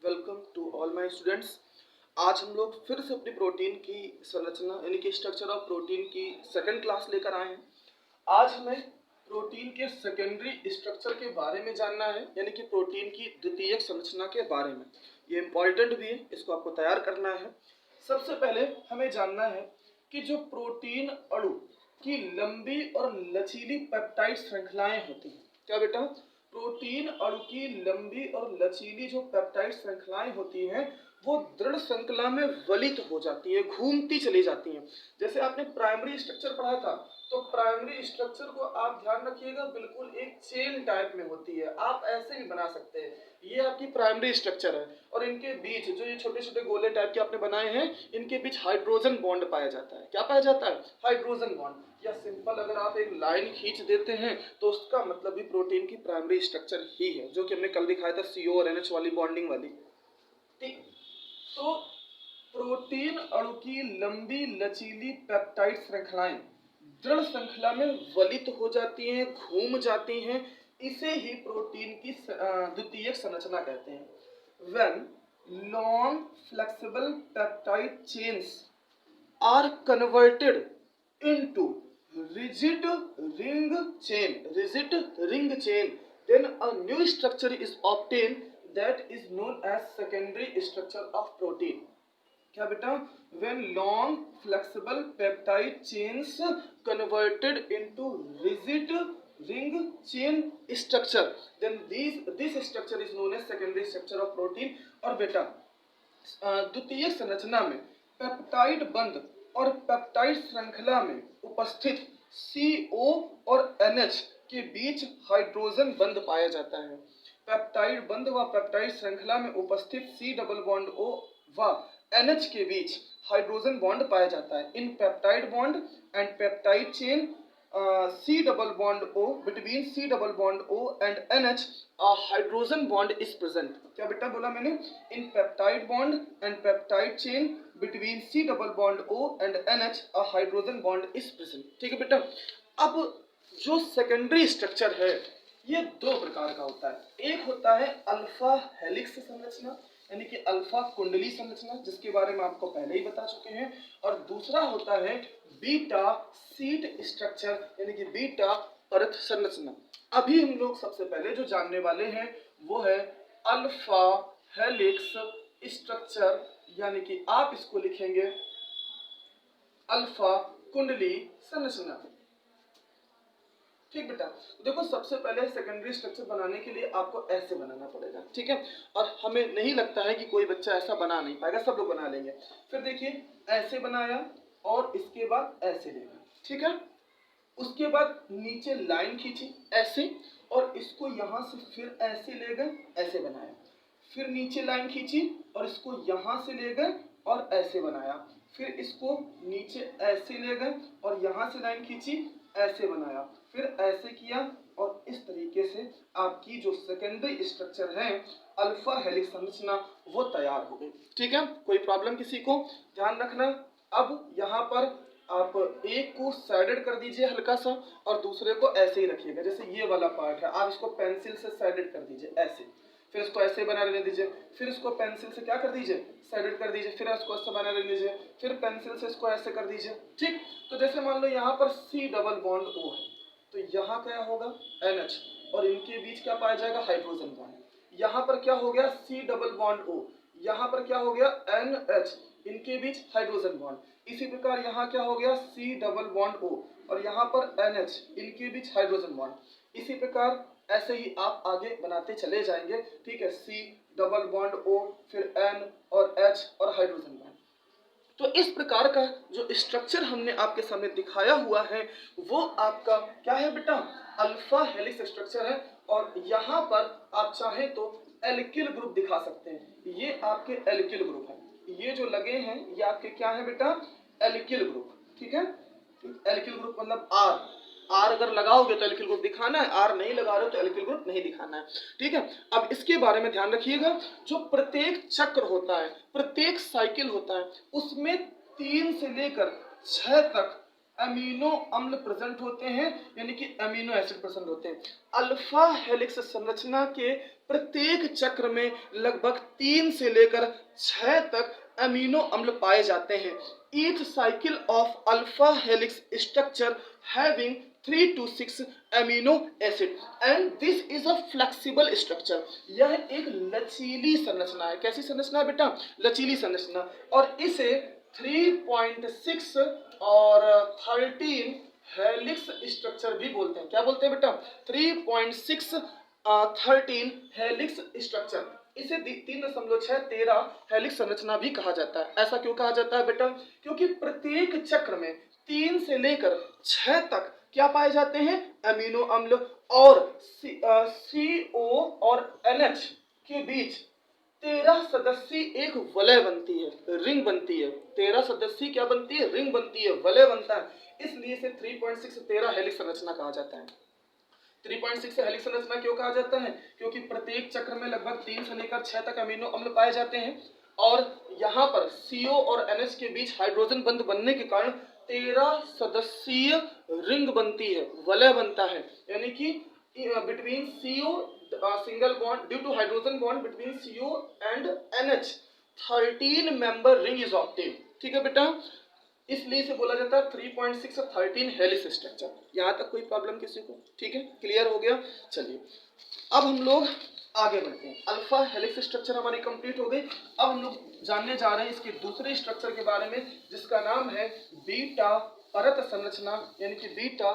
Welcome to all my students. आज हम लोग फिर से अपनी प्रोटीन की संरचना यानी कि स्ट्रक्चर ऑफ प्रोटीन की सेकंड क्लास लेकर आए हैं। आज हमें प्रोटीन के सेकेंडरी स्ट्रक्चर के बारे में जानना है, यानी कि प्रोटीन की द्वितीयक संरचना के बारे में। ये इम्पॉर्टेंट भी है, इसको आपको तैयार करना है। सबसे पहले हमें जानना है कि जो प्रोटीन अणु की लंबी और लचीली पेप्टाइड श्रृंखलाएं होती हैं। क्या बेटा? प्रोटीन अणु की लंबी और लचीली जो पेप्टाइड श्रृंखलाएं होती हैं वो दृढ़ श्रृंखला में वलित हो जाती है, घूमती चली जाती हैं। जैसे आपने प्राइमरी स्ट्रक्चर पढ़ा था, तो प्राइमरी स्ट्रक्चर को आप ध्यान रखिएगा, बिल्कुल एक चेन टाइप में होती है। आप ऐसे भी बना सकते हैं। ये आपकी प्राइमरी स्ट्रक्चर है और इनके बीच जो ये छोटे छोटे गोले टाइप के आपने बनाए हैं, इनके बीच हाइड्रोजन बॉन्ड पाया जाता है। क्या पाया जाता है? Hydrogen bond. या सिंपल अगर आप एक लाइन खींच देते हैं तो उसका मतलब भी प्रोटीन की प्राइमरी स्ट्रक्चर ही है, जो कि हमने कल दिखाया था CO और NH वाली बॉन्डिंग वाली। ठीक, तो प्रोटीन अणु की लंबी लचीली पेप्टाइड श्रृंखलाएं दृढ़ श्रृंखला में वलित हो जाती हैं, घूम जाती हैं। इसे ही प्रोटीन की द्वितीयक संरचना कहते हैं। When long flexible peptide chains are converted into rigid ring chain, then a new structure is obtained that is known as secondary structure of protein. क्या बेटा? When long flexible peptide chains converted into rigid ring chain structure, then this structure is known as secondary structure of protein. और बेटा द्वितीय संरचना में peptide बंध और peptide श्रृंखला में उपस्थित CO और NH के बीच हाइड्रोजन बंध पाया जाता है। पेप्टाइड बंध व पेप्टाइड श्रृंखला में उपस्थित C डबल बॉन्ड O व NH के बीच हाइड्रोजन बॉन्ड पाया जाता है। इन peptide bond and peptide chain C double bond O, between C double bond O and NH a hydrogen bond is present. क्या बेटा बोला मैंने? In peptide bond and peptide chain between C double bond O and NH a hydrogen bond is present. ठीक है बेटा। अब जो secondary structure है ये दो प्रकार का होता है। एक होता है अल्फा हेलिक्स संरचना, यानी कि अल्फा कुंडली संरचना, जिसके बारे में आपको पहले ही बता चुके हैं। और दूसरा होता है बीटा सीट स्ट्रक्चर, यानी कि बीटा परत संरचना। अभी हम लोग सबसे पहले जो जानने वाले हैं वो है अल्फा हेलिक्स स्ट्रक्चर, यानी कि आप इसको लिखेंगे अल्फा कुंडली संरचना। ठीक बेटा, देखो सबसे पहले सेकेंडरी स्ट्रक्चर बनाने के लिए आपको ऐसे बनाना पड़ेगा, ठीक है। और हमें नहीं लगता है कि कोई बच्चा ऐसा बना नहीं पाएगा, सब लोग बना लेंगे। फिर देखिए ऐसे बनाया और इसके बाद ऐसे लेगा, ठीक है। उसके बाद नीचे लाइन खींची ऐसे, और इसको यहाँ से फिर ऐसे ले गए, ऐसे बनाया। फिर नीचे लाइन खींची और इसको यहाँ से ले गए और ऐसे बनाया। फिर इसको नीचे ऐसे ले गए और यहाँ से लाइन खींची, ऐसे बनाया। फिर ऐसे किया और इस तरीके से आपकी जो सेकेंडरी स्ट्रक्चर है अल्फा हेलिक्स संरचना वो तैयार हो गई। ठीक है, कोई प्रॉब्लम किसी को? ध्यान रखना। अब यहाँ पर आप एक को साइडेड कर दीजिए हल्का सा और दूसरे को ऐसे ही रखिएगा। जैसे ये वाला पार्ट है, आप इसको पेंसिल से साइडेड कर दीजिए ऐसे, फिर इसको ऐसे बना लेने दीजिए। फिर इसको पेंसिल से क्या कर दीजिए? साइडेड कर दीजिए। फिर इसको ऐसे बना लेने दीजिए। फिर पेंसिल से इसको ऐसे कर दीजिए। ठीक, तो जैसे मान लो यहाँ पर C डबल बॉन्ड O है, तो यहाँ क्या होगा? NH, और इनके बीच क्या पाया जाएगा? Hydrogen bond. यहाँ पर क्या हो गया? C डबल बॉन्ड O, यहाँ पर क्या हो गया? NH, इनके बीच हाइड्रोजन बॉन्ड। इसी प्रकार यहाँ क्या हो गया? C डबल बॉन्ड O, और यहाँ पर NH, इनके बीच हाइड्रोजन बॉन्ड। इसी प्रकार ऐसे ही आप आगे बनाते चले जाएंगे। ठीक है, C डबल बॉन्ड O, फिर N और H और हाइड्रोजन बॉन्ड। तो इस प्रकार का जो स्ट्रक्चर हमने आपके सामने दिखाया हुआ है वो आपका क्या है बेटा? अल्फा हेलिक्स स्ट्रक्चर है। और यहाँ पर आप चाहें तो एल्किल ग्रुप दिखा सकते हैं। ये आपके एल्किल ग्रुप है, ये जो लगे हैं ये आपके क्या है बेटा? Alkyl group. ठीक है, एल्किल ग्रुप मतलब आर अगर लगाओगे तो एल्किल ग्रुप दिखाना है, आर नहीं लगा रहे हो तो एल्किल ग्रुप नहीं दिखाना है। ठीक है, अब इसके बारे में ध्यान रखिएगा। जो प्रत्येक चक्र होता है, प्रत्येक साइकिल होता है, उसमें 3 से लेकर 6 तक अमीनो अम्ल प्रेजेंट होते हैं, यानी कि अमीनो एसिड प्रेजेंट होते हैं। अल्फा हेलिक्स संरचना के प्रत्येक चक्र में लगभग 3 से लेकर 6 तक अमीनो अम्ल पाए जाते हैं। Each cycle of alpha helix structure having 3 to 6 amino acid and this is a flexible structure. यह एक लचीली संरचना है। कैसी संरचना है बेटा? लचीली संरचना। और इसे 3.6 और 13 हेलिक्स स्ट्रक्चर भी बोलते हैं। क्या बोलते हैं बेटा? 3.6 13 हेलिक्स स्ट्रक्चर। इसे 3.6 13 हेलिक्स संरचना भी कहा जाता है। ऐसा क्यों कहा जाता है बेटा? क्योंकि प्रत्येक चक्र में 3 से लेकर 6 तक क्या पाए जाते हैं? अमीनो अम्ल। और CO और NH के बीच 13 सदस्यीय एक वलय बनती है, रिंग बनती है। 13 सदस्यीय क्या बनती है? रिंग बनती है, वलय बनता है। इसलिए इसे 3.6 13 हेलिक्स संरचना कहा जाता है। 3.6 हेलिक्स संरचना क्यों कहा जाता है? क्योंकि प्रत्येक चक्र में लगभग 3 से लेकर 6 तक अमीनो अम्ल पाए जाते हैं और यहाँ पर CO और NH के बीच हाइड्रोजन बंध बनने के कारण 13 सदस्यीय रिंग बनती है, वलय बनता है। यानी कि between CO single bond due to hydrogen bond between CO and NH 13 member ring is obtain. ठीक है बेटा? इसलिए इसे बोला जाता है 3.6 13 हेलिक्स स्ट्रक्चर। यहां तक कोई प्रॉब्लम किसी को? ठीक है, क्लियर हो गया। चलिए अब हम लोग आगे बढ़ते हैं। अल्फा हेलिक्स स्ट्रक्चर हमारी कंप्लीट हो गई। अब हम लोग जानने जा रहे हैं इसके दूसरे स्ट्रक्चर के बारे में, जिसका नाम है बीटा परत संरचना, यानी कि बीटा